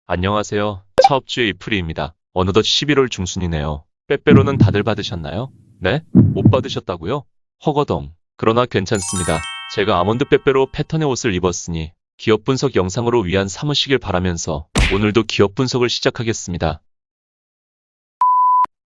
안녕하세요. 차업주의 이프리입니다. 어느덧 11월 중순이네요. 빼빼로는 다들 받으셨나요? 네? 못 받으셨다고요? 허거덩. 그러나 괜찮습니다. 제가 아몬드 빼빼로 패턴의 옷을 입었으니 기업 분석 영상으로 위안 삼으시길 바라면서 오늘도 기업 분석을 시작하겠습니다.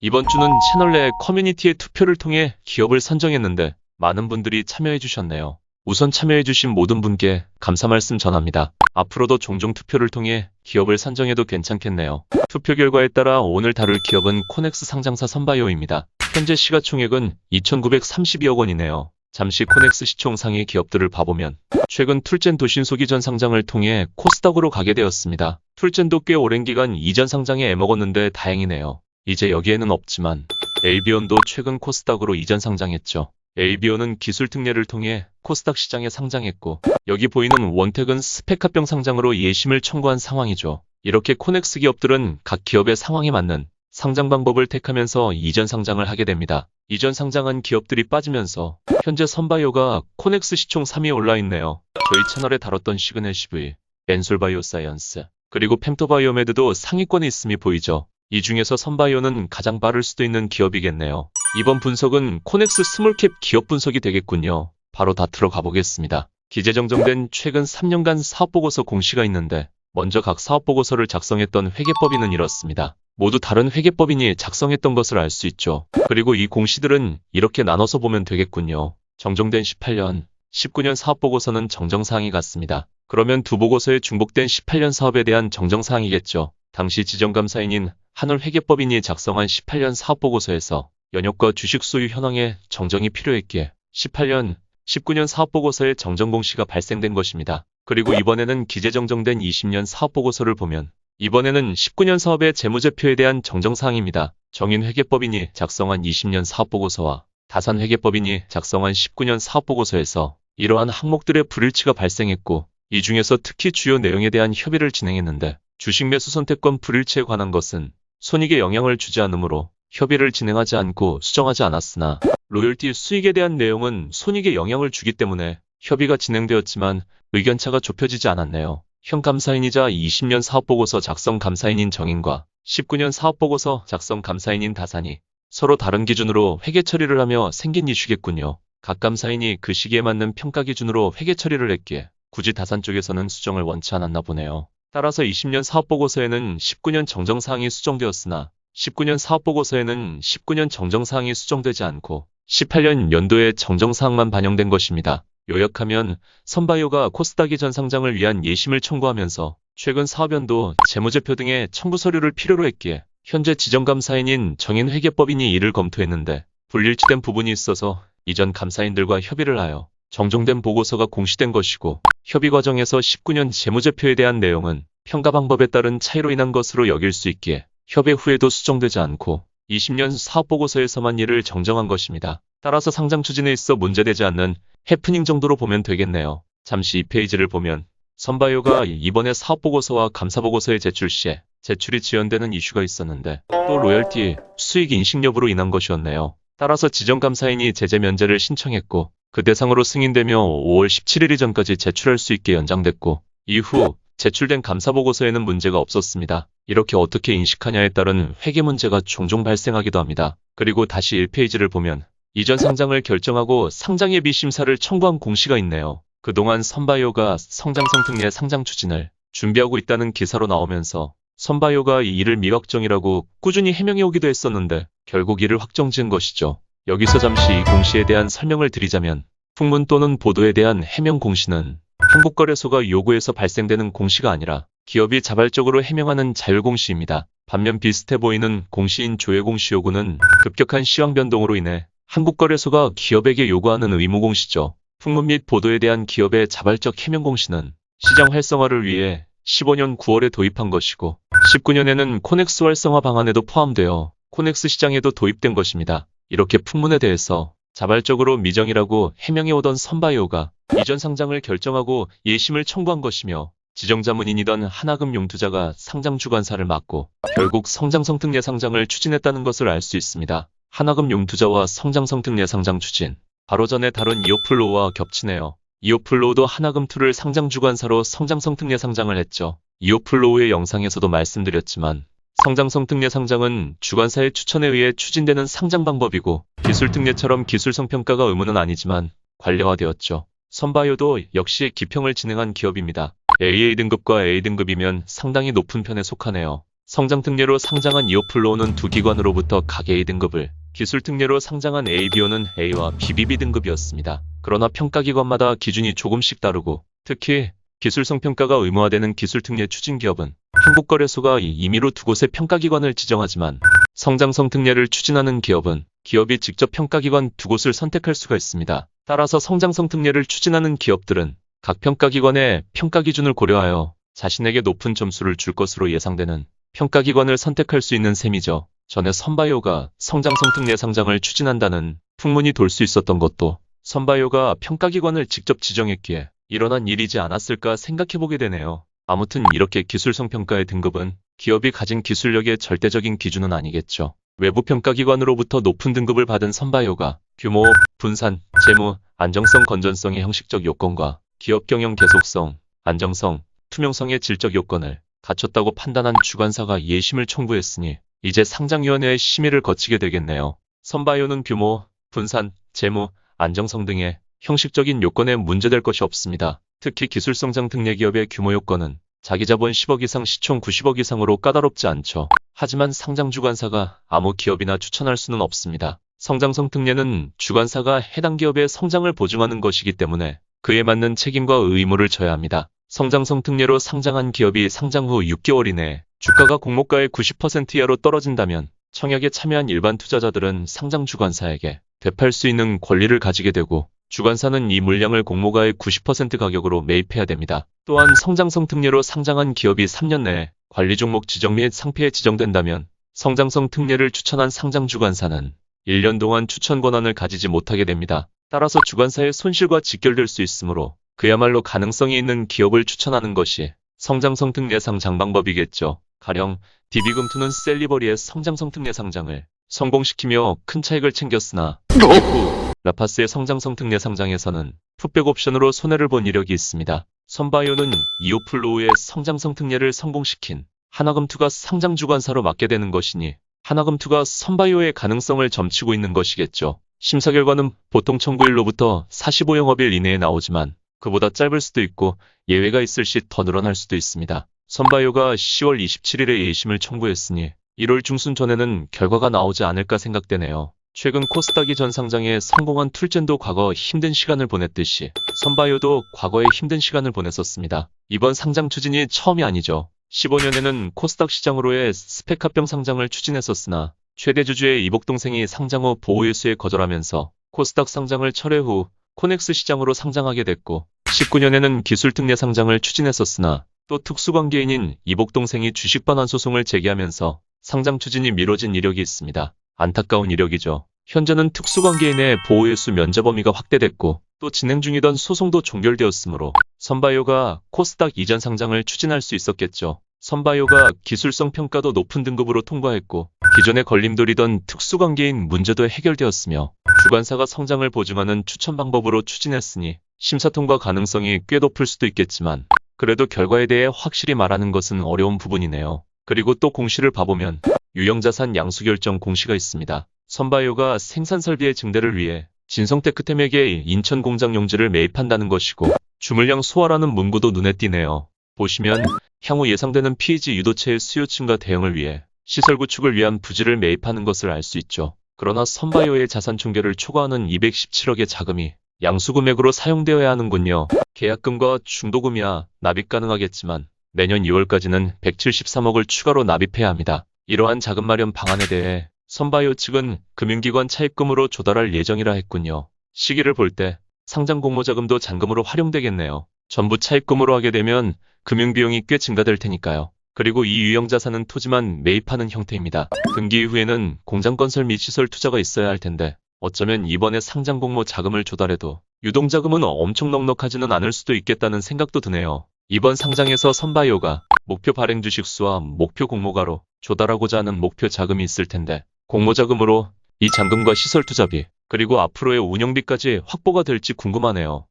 이번 주는 채널 내 커뮤니티의 투표를 통해 기업을 선정했는데 많은 분들이 참여해 주셨네요. 우선 참여해 주신 모든 분께 감사 말씀 전합니다. 앞으로도 종종 투표를 통해 기업을 선정해도 괜찮겠네요. 투표 결과에 따라 오늘 다룰 기업은 코넥스 상장사 선바이오입니다. 현재 시가총액은 2,932억 원이네요. 잠시 코넥스 시총 상위 기업들을 봐보면 최근 툴젠 도신속 이전 상장을 통해 코스닥으로 가게 되었습니다. 툴젠도 꽤 오랜 기간 이전 상장에 애먹었는데 다행이네요. 이제 여기에는 없지만 에이비온도 최근 코스닥으로 이전 상장했죠. 에이비온은 기술 특례를 통해 코스닥 시장에 상장했고 여기 보이는 원택은 스펙합병 상장으로 예심을 청구한 상황이죠. 이렇게 코넥스 기업들은 각 기업의 상황에 맞는 상장 방법을 택하면서 이전 상장을 하게 됩니다. 이전 상장한 기업들이 빠지면서 현재 선바이오가 코넥스 시총 3위에 올라있네요. 저희 채널에 다뤘던 시그널 CV, 엔솔바이오사이언스, 그리고 펜토바이오메드도 상위권에 있음이 보이죠. 이 중에서 선바이오는 가장 빠를 수도 있는 기업이겠네요. 이번 분석은 코넥스 스몰캡 기업 분석이 되겠군요. 바로 다 들어가 보겠습니다. 기재정정된 최근 3년간 사업보고서 공시가 있는데 먼저 각 사업보고서를 작성했던 회계법인은 이렇습니다. 모두 다른 회계법인이 작성했던 것을 알 수 있죠. 그리고 이 공시들은 이렇게 나눠서 보면 되겠군요. 정정된 18년, 19년 사업보고서는 정정사항이 같습니다. 그러면 두 보고서에 중복된 18년 사업에 대한 정정사항이겠죠. 당시 지정감사인인 한울회계법인이 작성한 18년 사업보고서에서 연역과 주식 소유 현황에 정정이 필요했기에 18년, 19년 사업보고서에 정정 공시가 발생된 것입니다. 그리고 이번에는 기재정정된 20년 사업보고서를 보면 이번에는 19년 사업의 재무제표에 대한 정정사항입니다. 정인회계법인이 작성한 20년 사업보고서와 다산회계법인이 작성한 19년 사업보고서에서 이러한 항목들의 불일치가 발생했고 이 중에서 특히 주요 내용에 대한 협의를 진행했는데 주식 매수 선택권 불일치에 관한 것은 손익에 영향을 주지 않으므로 협의를 진행하지 않고 수정하지 않았으나 로열티 수익에 대한 내용은 손익에 영향을 주기 때문에 협의가 진행되었지만 의견차가 좁혀지지 않았네요. 현 감사인이자 20년 사업보고서 작성 감사인인 정인과 19년 사업보고서 작성 감사인인 다산이 서로 다른 기준으로 회계 처리를 하며 생긴 이슈겠군요. 각 감사인이 그 시기에 맞는 평가 기준으로 회계 처리를 했기에 굳이 다산 쪽에서는 수정을 원치 않았나 보네요. 따라서 20년 사업보고서에는 19년 정정사항이 수정되었으나 19년 사업보고서에는 19년 정정사항이 수정되지 않고 18년 연도의 정정사항만 반영된 것입니다. 요약하면 선바이오가 코스닥 이전 상장을 위한 예심을 청구하면서 최근 사업연도 재무제표 등의 청구 서류를 필요로 했기에 현재 지정감사인인 정인회계법인이 이를 검토했는데 불일치된 부분이 있어서 이전 감사인들과 협의를 하여 정정된 보고서가 공시된 것이고 협의 과정에서 19년 재무제표에 대한 내용은 평가 방법에 따른 차이로 인한 것으로 여길 수 있기에 협의 후에도 수정되지 않고 20년 사업보고서에서만 이를 정정한 것입니다. 따라서 상장 추진에 있어 문제되지 않는 해프닝 정도로 보면 되겠네요. 잠시 이 페이지를 보면 선바이오가 이번에 사업보고서와 감사보고서의 제출 시에 제출이 지연되는 이슈가 있었는데 또 로열티, 수익 인식 여부로 인한 것이었네요. 따라서 지정감사인이 제재 면제를 신청했고 그 대상으로 승인되며 5월 17일 이전까지 제출할 수 있게 연장됐고 이후 제출된 감사보고서에는 문제가 없었습니다. 이렇게 어떻게 인식하냐에 따른 회계 문제가 종종 발생하기도 합니다. 그리고 다시 1페이지를 보면 이전 상장을 결정하고 상장 예비 심사를 청구한 공시가 있네요. 그동안 선바이오가 성장성 특례 상장 추진을 준비하고 있다는 기사로 나오면서 선바이오가 이 일을 미확정이라고 꾸준히 해명해 오기도 했었는데 결국 이를 확정지은 것이죠. 여기서 잠시 이 공시에 대한 설명을 드리자면 풍문 또는 보도에 대한 해명 공시는 한국거래소가 요구해서 발생되는 공시가 아니라 기업이 자발적으로 해명하는 자율공시입니다. 반면 비슷해 보이는 공시인 조회공시 요구는 급격한 시황 변동으로 인해 한국거래소가 기업에게 요구하는 의무공시죠. 풍문 및 보도에 대한 기업의 자발적 해명 공시는 시장 활성화를 위해 15년 9월에 도입한 것이고 19년에는 코넥스 활성화 방안에도 포함되어 코넥스 시장에도 도입된 것입니다. 이렇게 풍문에 대해서 자발적으로 미정이라고 해명해오던 선바이오가 이전 상장을 결정하고 예심을 청구한 것이며 지정자문인이던 하나금융투자가 상장주관사를 맡고 결국 성장성특례 상장을 추진했다는 것을 알 수 있습니다. 하나금융투자와 성장성특례 상장 추진. 바로 전에 다룬 이오플로우와 겹치네요. 이오플로우도 하나금투를 상장주관사로 성장성특례 상장을 했죠. 이오플로우의 영상에서도 말씀드렸지만 성장성특례 상장은 주관사의 추천에 의해 추진되는 상장 방법이고 기술특례처럼 기술성평가가 의무는 아니지만 관례화되었죠. 선바이오도 역시 기평을 진행한 기업입니다. AA 등급과 A 등급이면 상당히 높은 편에 속하네요. 성장특례로 상장한 이오플로우는 두 기관으로부터 각 A 등급을, 기술특례로 상장한 ABO는 A와 BBB 등급이었습니다. 그러나 평가기관마다 기준이 조금씩 다르고 특히 기술성평가가 의무화되는 기술특례 추진기업은 한국거래소가 임의로 두 곳의 평가기관을 지정하지만 성장성 특례를 추진하는 기업은 기업이 직접 평가기관 두 곳을 선택할 수가 있습니다. 따라서 성장성 특례를 추진하는 기업들은 각 평가기관의 평가기준을 고려하여 자신에게 높은 점수를 줄 것으로 예상되는 평가기관을 선택할 수 있는 셈이죠. 전에 선바이오가 성장성 특례 상장을 추진한다는 풍문이 돌 수 있었던 것도 선바이오가 평가기관을 직접 지정했기에 일어난 일이지 않았을까 생각해보게 되네요. 아무튼 이렇게 기술성평가의 등급은 기업이 가진 기술력의 절대적인 기준은 아니겠죠. 외부 평가기관으로부터 높은 등급을 받은 선바이오가 규모, 분산, 재무, 안정성, 건전성의 형식적 요건과 기업 경영 계속성, 안정성, 투명성의 질적 요건을 갖췄다고 판단한 주관사가 예심을 청구했으니 이제 상장위원회의 심의를 거치게 되겠네요. 선바이오는 규모, 분산, 재무, 안정성 등의 형식적인 요건에 문제될 것이 없습니다. 특히 기술성장 특례 기업의 규모 요건은 자기자본 10억 이상 시총 90억 이상으로 까다롭지 않죠. 하지만 상장주관사가 아무 기업이나 추천할 수는 없습니다. 성장성 특례는 주관사가 해당 기업의 성장을 보증하는 것이기 때문에 그에 맞는 책임과 의무를 져야 합니다. 성장성 특례로 상장한 기업이 상장 후 6개월 이내에 주가가 공모가의 90% 이하로 떨어진다면 청약에 참여한 일반 투자자들은 상장주관사에게 되팔 수 있는 권리를 가지게 되고 주관사는 이 물량을 공모가의 90% 가격으로 매입해야 됩니다. 또한 성장성 특례로 상장한 기업이 3년 내에 관리 종목 지정 및 상패에 지정된다면 성장성 특례를 추천한 상장주관사는 1년 동안 추천 권한을 가지지 못하게 됩니다. 따라서 주관사의 손실과 직결될 수 있으므로 그야말로 가능성이 있는 기업을 추천하는 것이 성장성 특례 상장 방법이겠죠. 가령 DB금투는 셀리버리의 성장성 특례 상장을 성공시키며 큰 차익을 챙겼으나 이후 라파스의 성장성 특례 상장에서는 풋백 옵션으로 손해를 본 이력이 있습니다. 선바이오는 이오플로우의 성장성 특례를 성공시킨 하나금투가 상장주관사로 맡게 되는 것이니 하나금투가 선바이오의 가능성을 점치고 있는 것이겠죠. 심사 결과는 보통 청구일로부터 45영업일 이내에 나오지만 그보다 짧을 수도 있고 예외가 있을 시 더 늘어날 수도 있습니다. 선바이오가 10월 27일에 예심을 청구했으니 1월 중순 전에는 결과가 나오지 않을까 생각되네요. 최근 코스닥이 전 상장에 성공한 툴젠도 과거 힘든 시간을 보냈듯이 선바이오도 과거에 힘든 시간을 보냈었습니다. 이번 상장 추진이 처음이 아니죠. 15년에는 코스닥 시장으로의 스펙 합병 상장을 추진했었으나 최대 주주의 이복 동생이 상장 후 보호일수에 거절하면서 코스닥 상장을 철회 후 코넥스 시장으로 상장하게 됐고 19년에는 기술특례 상장을 추진했었으나 또 특수관계인인 이복 동생이 주식 반환 소송을 제기하면서 상장 추진이 미뤄진 이력이 있습니다. 안타까운 이력이죠. 현재는 특수관계인의 보호일수 면제 범위가 확대됐고 또 진행 중이던 소송도 종결되었으므로 선바이오가 코스닥 이전 상장을 추진할 수 있었겠죠. 선바이오가 기술성 평가도 높은 등급으로 통과했고 기존의 걸림돌이던 특수관계인 문제도 해결되었으며 주관사가 성장을 보증하는 추천 방법으로 추진했으니 심사 통과 가능성이 꽤 높을 수도 있겠지만 그래도 결과에 대해 확실히 말하는 것은 어려운 부분이네요. 그리고 또 공시를 봐보면 유형자산 양수결정 공시가 있습니다. 선바이오가 생산설비의 증대를 위해 진성테크템에게 인천 공장 용지를 매입한다는 것이고 주물량 소화라는 문구도 눈에 띄네요. 보시면 향후 예상되는 PEG 유도체의 수요 증가 대응을 위해 시설 구축을 위한 부지를 매입하는 것을 알 수 있죠. 그러나 선바이오의 자산 총계를 초과하는 217억의 자금이 양수금액으로 사용되어야 하는군요. 계약금과 중도금이야 납입 가능하겠지만 내년 2월까지는 173억을 추가로 납입해야 합니다. 이러한 자금 마련 방안에 대해 선바이오 측은 금융기관 차입금으로 조달할 예정이라 했군요. 시기를 볼 때 상장 공모자금도 잔금으로 활용되겠네요. 전부 차입금으로 하게 되면 금융비용이 꽤 증가될 테니까요. 그리고 이 유형자산은 토지만 매입하는 형태입니다. 등기 이후에는 공장 건설 및 시설 투자가 있어야 할 텐데 어쩌면 이번에 상장 공모 자금을 조달해도 유동자금은 엄청 넉넉하지는 않을 수도 있겠다는 생각도 드네요. 이번 상장에서 선바이오가 목표 발행 주식수와 목표 공모가로 조달하고자 하는 목표 자금이 있을 텐데, 공모자금으로 이 잔금과 시설 투자비, 그리고 앞으로의 운영비까지 확보가 될지 궁금하네요.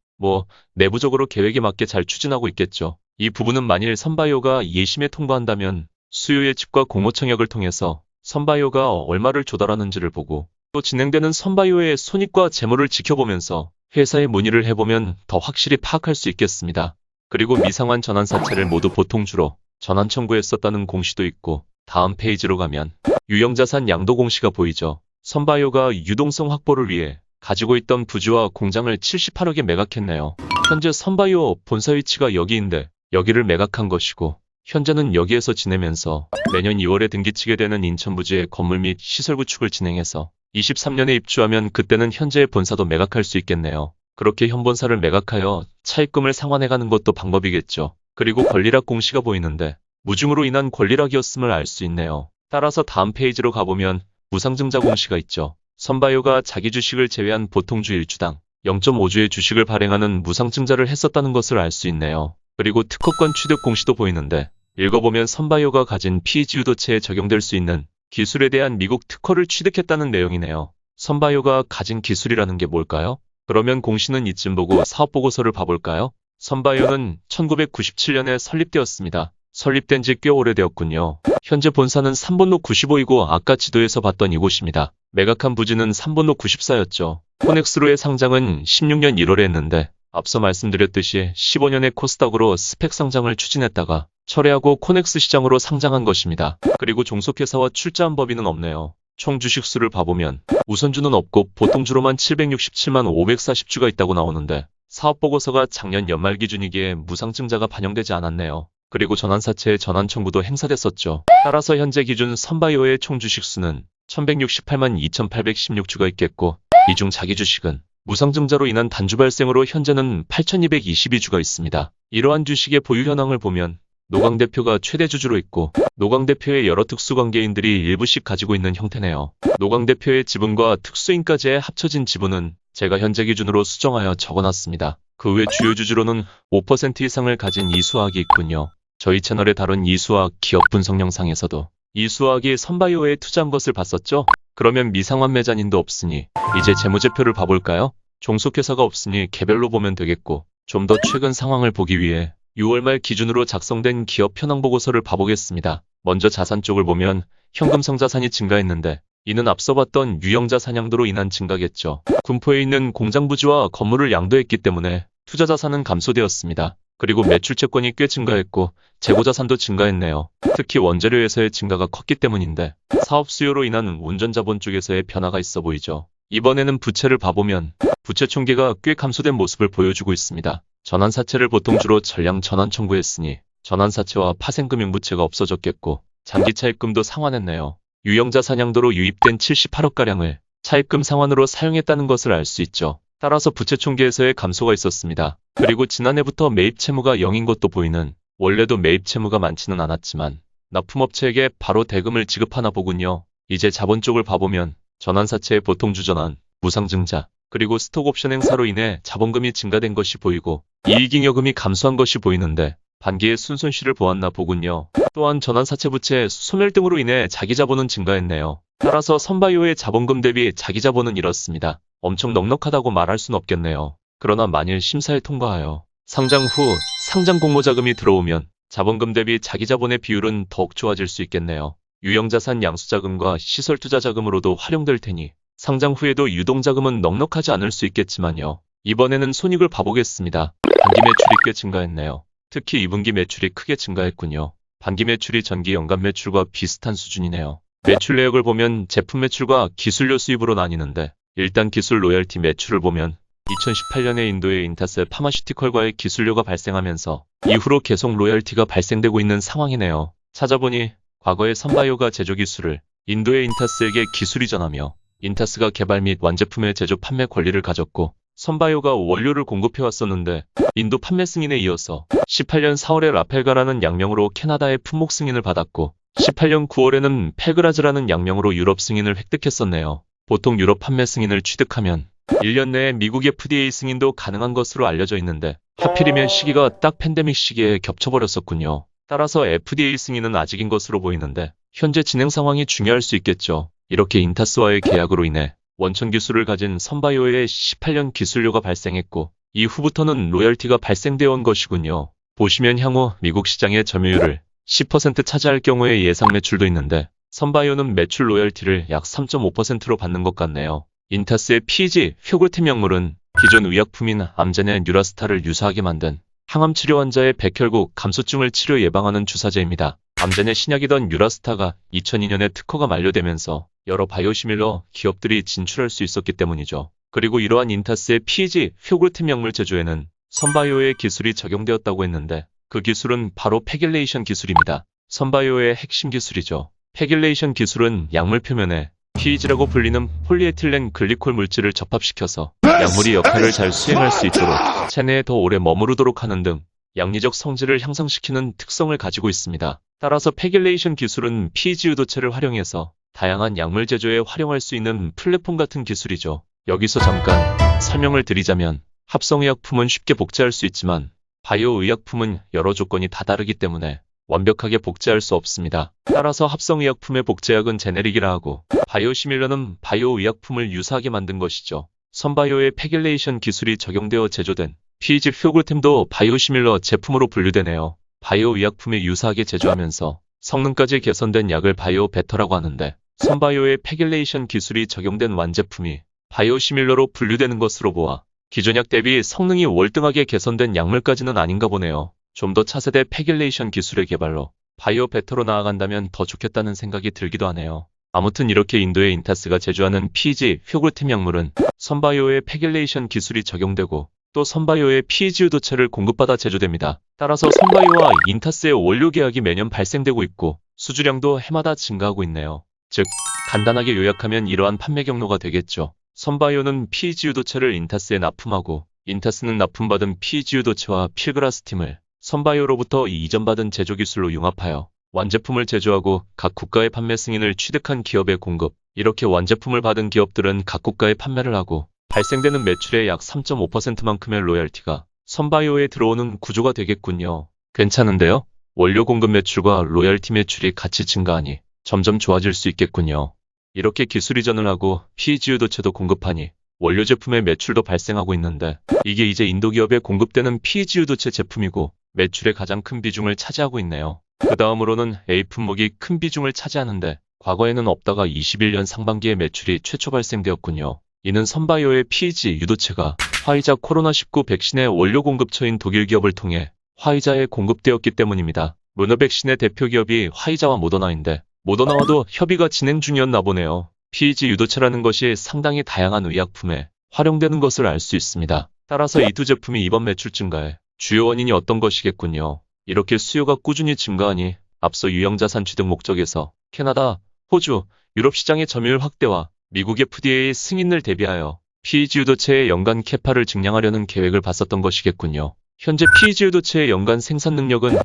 내부적으로 계획에 맞게 잘 추진하고 있겠죠. 이 부분은 만일 선바이오가 예심에 통과한다면 수요 예측과 공모 청약을 통해서 선바이오가 얼마를 조달하는지를 보고, 또 진행되는 선바이오의 손익과 재물을 지켜보면서 회사에 문의를 해보면 더 확실히 파악할 수 있겠습니다. 그리고 미상환 전환사채를 모두 보통주로 전환 청구했었다는 공시도 있고, 다음 페이지로 가면 유형자산 양도 공시가 보이죠. 선바이오가 유동성 확보를 위해 가지고 있던 부지와 공장을 78억에 매각했네요. 현재 선바이오 본사 위치가 여기인데 여기를 매각한 것이고, 현재는 여기에서 지내면서 내년 2월에 등기치게 되는 인천 부지의 건물 및 시설 구축을 진행해서 23년에 입주하면 그때는 현재의 본사도 매각할 수 있겠네요. 그렇게 현본사를 매각하여 차입금을 상환해가는 것도 방법이겠죠. 그리고 권리락 공시가 보이는데 무중으로 인한 권리락이었음을 알 수 있네요. 따라서 다음 페이지로 가보면 무상증자 공시가 있죠. 선바이오가 자기 주식을 제외한 보통주 1주당 0.5주의 주식을 발행하는 무상증자를 했었다는 것을 알 수 있네요. 그리고 특허권 취득 공시도 보이는데, 읽어보면 선바이오가 가진 피지유도체에 적용될 수 있는 기술에 대한 미국 특허를 취득했다는 내용이네요. 선바이오가 가진 기술이라는 게 뭘까요? 그러면 공시는 이쯤 보고 사업보고서를 봐볼까요? 선바이오는 1997년에 설립되었습니다. 설립된 지 꽤 오래되었군요. 현재 본사는 3번로 95이고 아까 지도에서 봤던 이곳입니다. 매각한 부지는 3번로 94였죠. 코넥스로의 상장은 16년 1월에 했는데, 앞서 말씀드렸듯이 15년에 코스닥으로 스펙 상장을 추진했다가 철회하고 코넥스 시장으로 상장한 것입니다. 그리고 종속회사와 출자한 법인은 없네요. 총 주식수를 봐보면 우선주는 없고 보통주로만 767만 540주가 있다고 나오는데, 사업보고서가 작년 연말 기준이기에 무상증자가 반영되지 않았네요. 그리고 전환사채의 전환 청구도 행사됐었죠. 따라서 현재 기준 선바이오의 총 주식수는 1168만 2816주가 있겠고, 이 중 자기 주식은 무상증자로 인한 단주 발생으로 현재는 8222주가 있습니다. 이러한 주식의 보유 현황을 보면 노광 대표가 최대 주주로 있고, 노광 대표의 여러 특수관계인들이 일부씩 가지고 있는 형태네요. 노광 대표의 지분과 특수인까지의 합쳐진 지분은 제가 현재 기준으로 수정하여 적어놨습니다. 그 외 주요 주주로는 5% 이상을 가진 이수학이 있군요. 저희 채널에 다룬 이수학 기업 분석 영상에서도 이수학이 선바이오에 투자한 것을 봤었죠? 그러면 미상환 매자닌도 없으니 이제 재무제표를 봐볼까요? 종속회사가 없으니 개별로 보면 되겠고, 좀 더 최근 상황을 보기 위해 6월 말 기준으로 작성된 기업 현황 보고서를 봐보겠습니다. 먼저 자산 쪽을 보면 현금성 자산이 증가했는데, 이는 앞서 봤던 유형자산 양도로 인한 증가겠죠. 군포에 있는 공장 부지와 건물을 양도했기 때문에 투자 자산은 감소되었습니다. 그리고 매출 채권이 꽤 증가했고 재고자산도 증가했네요. 특히 원재료에서의 증가가 컸기 때문인데, 사업 수요로 인한 운전자본 쪽에서의 변화가 있어 보이죠. 이번에는 부채를 봐보면 부채 총계가 꽤 감소된 모습을 보여주고 있습니다. 전환사채를 보통주로 전량 전환 청구했으니 전환사채와 파생금융부채가 없어졌겠고, 장기차입금도 상환했네요. 유형자산 양도로 유입된 78억가량을 차입금 상환으로 사용했다는 것을 알 수 있죠. 따라서 부채 총계에서의 감소가 있었습니다. 그리고 지난해부터 매입 채무가 0인 것도 보이는, 원래도 매입 채무가 많지는 않았지만 납품업체에게 바로 대금을 지급하나 보군요. 이제 자본 쪽을 봐보면 전환사채의 보통주 전환, 무상증자, 그리고 스톡옵션 행사로 인해 자본금이 증가된 것이 보이고 이익잉여금이 감소한 것이 보이는데, 반기의 순손실을 보았나 보군요. 또한 전환사채 부채 소멸 등으로 인해 자기자본은 증가했네요. 따라서 선바이오의 자본금 대비 자기자본은 이렇습니다. 엄청 넉넉하다고 말할 순 없겠네요. 그러나 만일 심사에 통과하여 상장 후 상장 공모자금이 들어오면 자본금 대비 자기자본의 비율은 더욱 좋아질 수 있겠네요. 유형자산 양수자금과 시설투자자금으로도 활용될 테니 상장 후에도 유동자금은 넉넉하지 않을 수 있겠지만요. 이번에는 손익을 봐보겠습니다. 반기 매출이 꽤 증가했네요. 특히 2분기 매출이 크게 증가했군요. 반기 매출이 전기 연간 매출과 비슷한 수준이네요. 매출 내역을 보면 제품 매출과 기술료 수입으로 나뉘는데, 일단 기술 로열티 매출을 보면 2018년에 인도의 인타스 파마슈티컬과의 기술료가 발생하면서 이후로 계속 로열티가 발생되고 있는 상황이네요. 찾아보니 과거에 선바이오가 제조 기술을 인도의 인타스에게 기술 이전하며 인타스가 개발 및 완제품의 제조 판매 권리를 가졌고, 선바이오가 원료를 공급해왔었는데 인도 판매 승인에 이어서 18년 4월에 라펠가라는 약명으로 캐나다의 품목 승인을 받았고, 18년 9월에는 펠그라즈라는 약명으로 유럽 승인을 획득했었네요. 보통 유럽 판매 승인을 취득하면 1년 내에 미국 FDA 승인도 가능한 것으로 알려져 있는데 하필이면 시기가 딱 팬데믹 시기에 겹쳐버렸었군요. 따라서 FDA 승인은 아직인 것으로 보이는데 현재 진행 상황이 중요할 수 있겠죠. 이렇게 인타스와의 계약으로 인해 원천 기술을 가진 선바이오의 18년 기술료가 발생했고 이후부터는 로열티가 발생되어 온 것이군요. 보시면 향후 미국 시장의 점유율을 10% 차지할 경우의 예상 매출도 있는데 선바이오는 매출 로열티를 약 3.5%로 받는 것 같네요. 인타스의 PEG 효골템 약물은 기존 의약품인 암젠의 뉴라스타를 유사하게 만든 항암 치료 환자의 백혈구 감소증을 치료 예방하는 주사제입니다. 암젠의 신약이던 뉴라스타가 2002년에 특허가 만료되면서 여러 바이오시밀러 기업들이 진출할 수 있었기 때문이죠. 그리고 이러한 인타스의 PEG 효골템 약물 제조에는 선바이오의 기술이 적용되었다고 했는데 그 기술은 바로 패길레이션 기술입니다. 선바이오의 핵심 기술이죠. 패길레이션 기술은 약물 표면에 PEG라고 불리는 폴리에틸렌 글리콜 물질을 접합시켜서 약물이 역할을 잘 수행할 수 있도록 체내에 더 오래 머무르도록 하는 등 양리적 성질을 향상시키는 특성을 가지고 있습니다. 따라서 패길레이션 기술은 PEG 유도체를 활용해서 다양한 약물 제조에 활용할 수 있는 플랫폼 같은 기술이죠. 여기서 잠깐 설명을 드리자면 합성의약품은 쉽게 복제할 수 있지만 바이오의약품은 여러 조건이 다 다르기 때문에 완벽하게 복제할 수 없습니다. 따라서 합성의약품의 복제약은 제네릭이라 하고 바이오시밀러는 바이오의약품을 유사하게 만든 것이죠. 선바이오의 패길레이션 기술이 적용되어 제조된 PEG 효골템도 바이오시밀러 제품으로 분류되네요. 바이오의약품에 유사하게 제조하면서 성능까지 개선된 약을 바이오베터라고 하는데 선바이오의 패길레이션 기술이 적용된 완제품이 바이오시밀러로 분류되는 것으로 보아 기존 약 대비 성능이 월등하게 개선된 약물까지는 아닌가 보네요. 좀 더 차세대 패길레이션 기술의 개발로 바이오베터로 나아간다면 더 좋겠다는 생각이 들기도 하네요. 아무튼 이렇게 인도의 인타스가 제조하는 PEG 효골템 약물은 선바이오의 패길레이션 기술이 적용되고 또 선바이오의 PEG 유도체를 공급받아 제조됩니다. 따라서 선바이오와 인타스의 원료 계약이 매년 발생되고 있고 수주량도 해마다 증가하고 있네요. 즉 간단하게 요약하면 이러한 판매 경로가 되겠죠. 선바이오는 PEG 유도체를 인타스에 납품하고 인타스는 납품받은 PEG 유도체와 필그라스팀을 선바이오로부터 이전받은 제조기술로 융합하여 완제품을 제조하고 각 국가의 판매 승인을 취득한 기업에 공급. 이렇게 완제품을 받은 기업들은 각 국가에 판매를 하고 발생되는 매출의 약 3.5%만큼의 로열티가 선바이오에 들어오는 구조가 되겠군요. 괜찮은데요? 원료 공급 매출과 로열티 매출이 같이 증가하니 점점 좋아질 수 있겠군요. 이렇게 기술 이전을 하고 PEG 유도체도 공급하니 원료 제품의 매출도 발생하고 있는데 이게 이제 인도 기업에 공급되는 PEG 유도체 제품이고 매출의 가장 큰 비중을 차지하고 있네요. 그 다음으로는 A 품목이 큰 비중을 차지하는데 과거에는 없다가 21년 상반기에 매출이 최초 발생되었군요. 이는 선바이오의 PEG 유도체가 화이자 코로나19 백신의 원료 공급처인 독일 기업을 통해 화이자에 공급되었기 때문입니다. 루너 백신의 대표 기업이 화이자와 모더나인데 모더나와도 협의가 진행 중이었나 보네요. PEG 유도체라는 것이 상당히 다양한 의약품에 활용되는 것을 알 수 있습니다. 따라서 이 두 제품이 이번 매출 증가에 주요 원인이 어떤 것이겠군요. 이렇게 수요가 꾸준히 증가하니 앞서 유형자산 취득 목적에서 캐나다, 호주, 유럽 시장의 점유율 확대와 미국 FDA 승인을 대비하여 PEG 유도체의 연간 캐파를 증량하려는 계획을 봤었던 것이겠군요. 현재 PEG 유도체의 연간 생산 능력은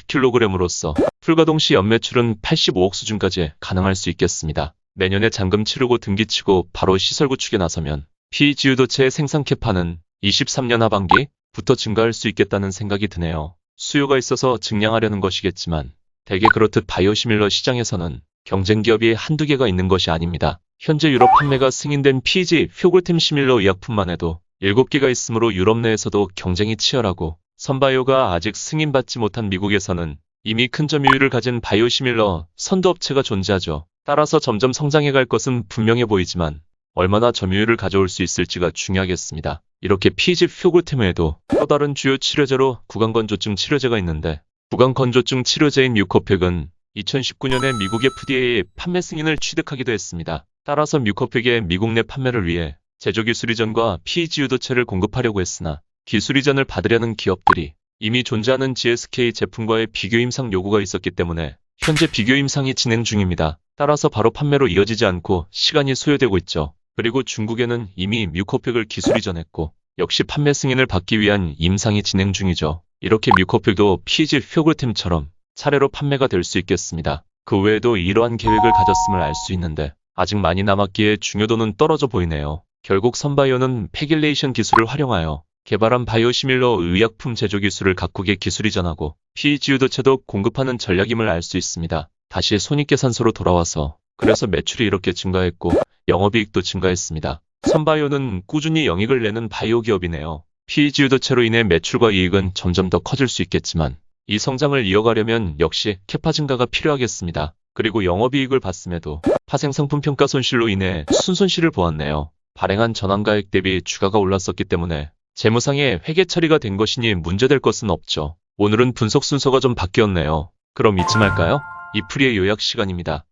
250kg으로서 풀가동 시 연매출은 85억 수준까지 가능할 수 있겠습니다. 내년에 잔금 치르고 등기치고 바로 시설 구축에 나서면 PEG 유도체의 생산 캐파는 23년 하반기부터 증가할 수 있겠다는 생각이 드네요. 수요가 있어서 증량하려는 것이겠지만 대개 그렇듯 바이오시밀러 시장에서는 경쟁 기업이 한두 개가 있는 것이 아닙니다. 현재 유럽 판매가 승인된 PEG 효골템 시밀러 의약품만 해도 7개가 있으므로 유럽 내에서도 경쟁이 치열하고 선바이오가 아직 승인받지 못한 미국에서는 이미 큰 점유율을 가진 바이오시밀러 선두업체가 존재하죠. 따라서 점점 성장해갈 것은 분명해 보이지만 얼마나 점유율을 가져올 수 있을지가 중요하겠습니다. 이렇게 PEG 효골템 외에도 또 다른 주요 치료제로 구강건조증 치료제가 있는데 구강건조증 치료제인 뮤코팩은 2019년에 미국 FDA 판매 승인을 취득하기도 했습니다. 따라서 뮤코팩의 미국 내 판매를 위해 제조기술 이전과 PEG 유도체를 공급하려고 했으나 기술 이전을 받으려는 기업들이 이미 존재하는 GSK 제품과의 비교 임상 요구가 있었기 때문에 현재 비교 임상이 진행 중입니다. 따라서 바로 판매로 이어지지 않고 시간이 소요되고 있죠. 그리고 중국에는 이미 뮤코팩을 기술 이전했고 역시 판매 승인을 받기 위한 임상이 진행 중이죠. 이렇게 뮤코팩도 PEG 효골템처럼 차례로 판매가 될 수 있겠습니다. 그 외에도 이러한 계획을 가졌음을 알 수 있는데 아직 많이 남았기에 중요도는 떨어져 보이네요. 결국 선바이오는 패길레이션 기술을 활용하여 개발한 바이오시밀러 의약품 제조 기술을 각국의 기술 이전하고 PG유도체도 공급하는 전략임을 알 수 있습니다. 다시 손익계산서로 돌아와서 그래서 매출이 이렇게 증가했고 영업이익도 증가했습니다. 선바이오는 꾸준히 영익을 내는 바이오 기업이네요. PG유도체로 인해 매출과 이익은 점점 더 커질 수 있겠지만 이 성장을 이어가려면 역시 캐파 증가가 필요하겠습니다. 그리고 영업이익을 봤음에도 파생상품 평가 손실로 인해 순손실을 보았네요. 발행한 전환가액 대비 주가가 올랐었기 때문에 재무상의 회계 처리가 된 것이니 문제될 것은 없죠. 오늘은 분석 순서가 좀 바뀌었네요. 그럼 이쯤 할까요? 이프리의 요약 시간입니다.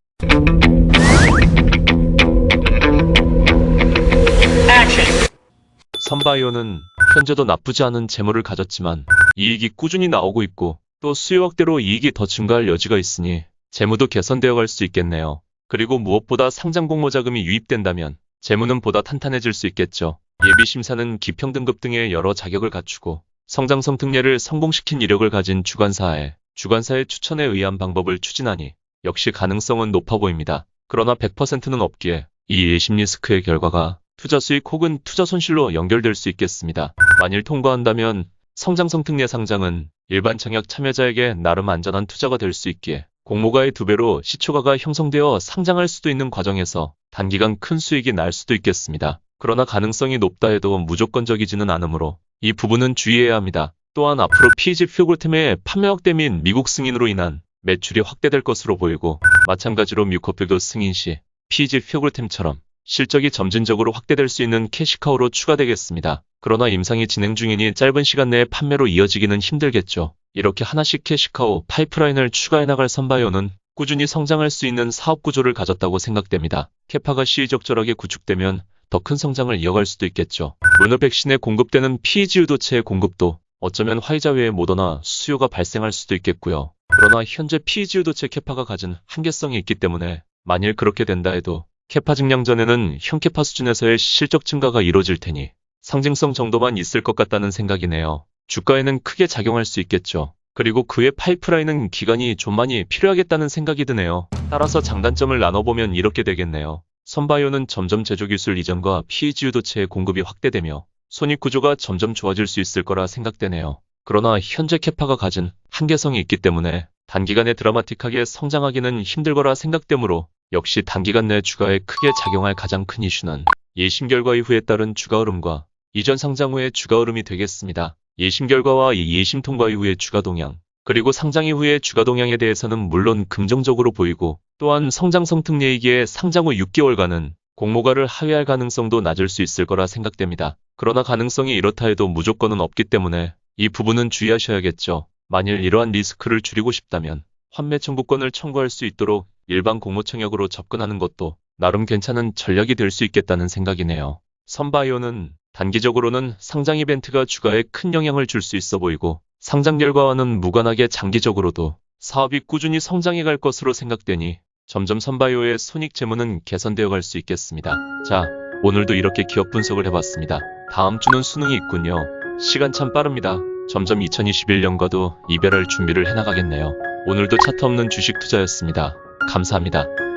선바이오는 현재도 나쁘지 않은 재물을 가졌지만 이익이 꾸준히 나오고 있고 또 수요 확대로 이익이 더 증가할 여지가 있으니 재무도 개선되어 갈 수 있겠네요. 그리고 무엇보다 상장 공모 자금이 유입된다면 재무는 보다 탄탄해질 수 있겠죠. 예비심사는 기평등급 등의 여러 자격을 갖추고 성장성 특례를 성공시킨 이력을 가진 주관사의 추천에 의한 방법을 추진하니 역시 가능성은 높아 보입니다. 그러나 100%는 없기에 이 예심 리스크의 결과가 투자 수익 혹은 투자 손실로 연결될 수 있겠습니다. 만일 통과한다면 성장성 특례 상장은 일반 청약 참여자에게 나름 안전한 투자가 될 수 있기에 공모가의 2배로 시초가가 형성되어 상장할 수도 있는 과정에서 단기간 큰 수익이 날 수도 있겠습니다. 그러나 가능성이 높다 해도 무조건적이지는 않으므로 이 부분은 주의해야 합니다. 또한 앞으로 PG 퓨글템의 판매 확대 및 미국 승인으로 인한 매출이 확대될 것으로 보이고 마찬가지로 뮤코필도 승인 시 PG 퓨글템처럼 실적이 점진적으로 확대될 수 있는 캐시카우로 추가되겠습니다. 그러나 임상이 진행 중이니 짧은 시간 내에 판매로 이어지기는 힘들겠죠. 이렇게 하나씩 캐시카우 파이프라인을 추가해 나갈 선바이오는 꾸준히 성장할 수 있는 사업 구조를 가졌다고 생각됩니다. 캐파가 시의적절하게 구축되면 더 큰 성장을 이어갈 수도 있겠죠. 루너 백신에 공급되는 PG유도체의 공급도 어쩌면 화이자 외에 모더나 수요가 발생할 수도 있겠고요. 그러나 현재 PG유도체 캐파가 가진 한계성이 있기 때문에 만일 그렇게 된다 해도 캐파 증량 전에는 현캐파 수준에서의 실적 증가가 이뤄질 테니 상징성 정도만 있을 것 같다는 생각이네요. 주가에는 크게 작용할 수 있겠죠. 그리고 그의 파이프라인은 기간이 좀 많이 필요하겠다는 생각이 드네요. 따라서 장단점을 나눠보면 이렇게 되겠네요. 선바이오는 점점 제조기술 이전과 PG유도체의 공급이 확대되며 손익구조가 점점 좋아질 수 있을 거라 생각되네요. 그러나 현재 캐파가 가진 한계성이 있기 때문에 단기간에 드라마틱하게 성장하기는 힘들 거라 생각되므로 역시 단기간 내 주가에 크게 작용할 가장 큰 이슈는 예심 결과 이후에 따른 주가 흐름과 이전 상장 후의 주가 흐름이 되겠습니다. 예심 결과와 예심 통과 이후의 주가 동향, 그리고 상장 이후의 주가 동향에 대해서는 물론 긍정적으로 보이고 또한 성장성 특례이기에 상장 후 6개월간은 공모가를 하회할 가능성도 낮을 수 있을 거라 생각됩니다. 그러나 가능성이 이렇다 해도 무조건은 없기 때문에 이 부분은 주의하셔야겠죠. 만일 이러한 리스크를 줄이고 싶다면 환매 청구권을 청구할 수 있도록 일반 공모 청약으로 접근하는 것도 나름 괜찮은 전략이 될 수 있겠다는 생각이네요. 선바이오는 단기적으로는 상장 이벤트가 주가에 큰 영향을 줄 수 있어 보이고 상장 결과와는 무관하게 장기적으로도 사업이 꾸준히 성장해 갈 것으로 생각되니 점점 선바이오의 손익 재무는 개선되어 갈 수 있겠습니다. 자, 오늘도 이렇게 기업 분석을 해봤습니다. 다음 주는 수능이 있군요. 시간 참 빠릅니다. 점점 2021년과도 이별할 준비를 해나가겠네요. 오늘도 차트 없는 주식 투자였습니다. 감사합니다.